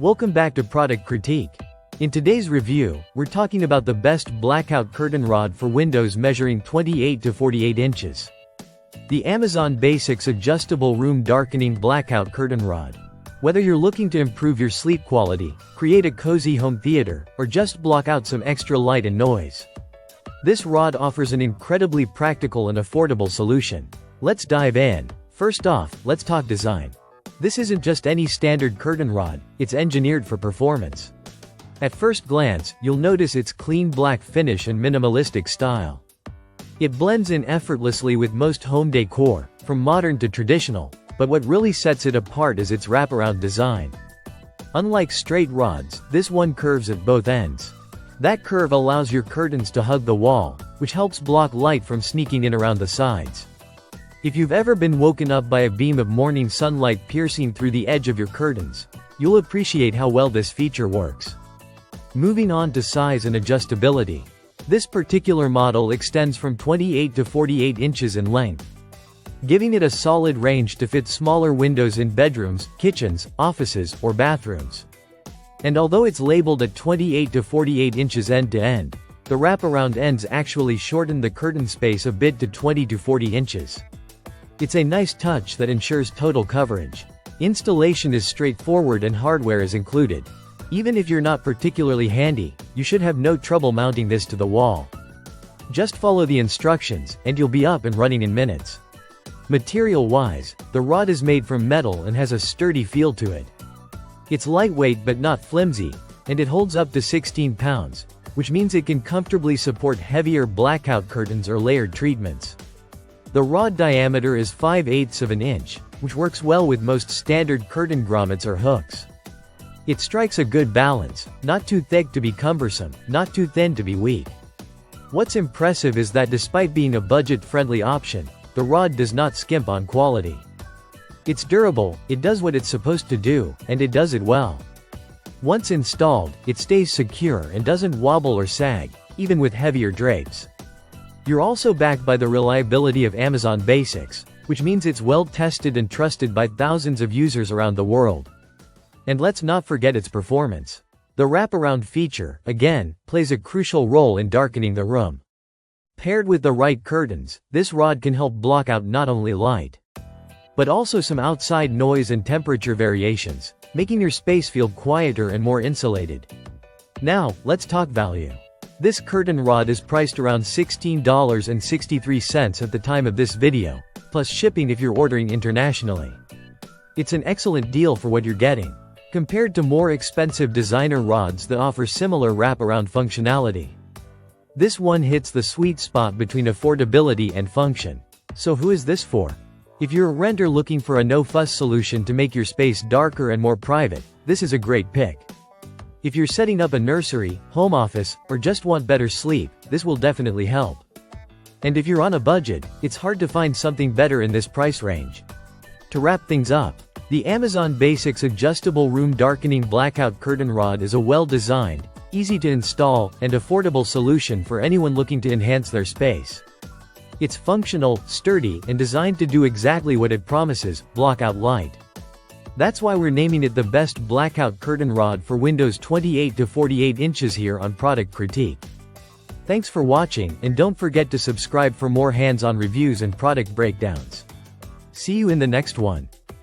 Welcome back to Product Critique. In today's review, we're talking about the best blackout curtain rod for windows measuring 28 to 48 inches. The Amazon Basics Adjustable Room Darkening Blackout Curtain Rod. Whether you're looking to improve your sleep quality, create a cozy home theater, or just block out some extra light and noise, this rod offers an incredibly practical and affordable solution. Let's dive in. First off, let's talk design. This isn't just any standard curtain rod, it's engineered for performance. At first glance, you'll notice its clean black finish and minimalistic style. It blends in effortlessly with most home decor, from modern to traditional, but what really sets it apart is its wraparound design. Unlike straight rods, this one curves at both ends. That curve allows your curtains to hug the wall, which helps block light from sneaking in around the sides. If you've ever been woken up by a beam of morning sunlight piercing through the edge of your curtains, you'll appreciate how well this feature works. Moving on to size and adjustability. This particular model extends from 28 to 48 inches in length, giving it a solid range to fit smaller windows in bedrooms, kitchens, offices, or bathrooms. And although it's labeled at 28 to 48 inches end to end, the wraparound ends actually shorten the curtain space a bit to 20 to 40 inches. It's a nice touch that ensures total coverage. Installation is straightforward and hardware is included. Even if you're not particularly handy, you should have no trouble mounting this to the wall. Just follow the instructions, and you'll be up and running in minutes. Material-wise, the rod is made from metal and has a sturdy feel to it. It's lightweight but not flimsy, and it holds up to 16 pounds, which means it can comfortably support heavier blackout curtains or layered treatments. The rod diameter is 5/8 of an inch, which works well with most standard curtain grommets or hooks. It strikes a good balance, not too thick to be cumbersome, not too thin to be weak. What's impressive is that despite being a budget-friendly option, the rod does not skimp on quality. It's durable, it does what it's supposed to do, and it does it well. Once installed, it stays secure and doesn't wobble or sag, even with heavier drapes. You're also backed by the reliability of Amazon Basics, which means it's well tested and trusted by thousands of users around the world. And let's not forget its performance. The wraparound feature, again, plays a crucial role in darkening the room. Paired with the right curtains, this rod can help block out not only light, but also some outside noise and temperature variations, making your space feel quieter and more insulated. Now, let's talk value. This curtain rod is priced around $16.63 at the time of this video, plus shipping if you're ordering internationally. It's an excellent deal for what you're getting, compared to more expensive designer rods that offer similar wraparound functionality. This one hits the sweet spot between affordability and function. So who is this for? If you're a renter looking for a no-fuss solution to make your space darker and more private, this is a great pick. If you're setting up a nursery, home office, or just want better sleep, this will definitely help. And if you're on a budget, it's hard to find something better in this price range. To wrap things up, the Amazon Basics Adjustable Room Darkening Blackout Curtain Rod is a well-designed, easy-to-install, and affordable solution for anyone looking to enhance their space. It's functional, sturdy, and designed to do exactly what it promises: block out light. That's why we're naming it the best blackout curtain rod for windows 28 to 48 inches here on Product Critique. Thanks for watching, and don't forget to subscribe for more hands-on reviews and product breakdowns. See you in the next one.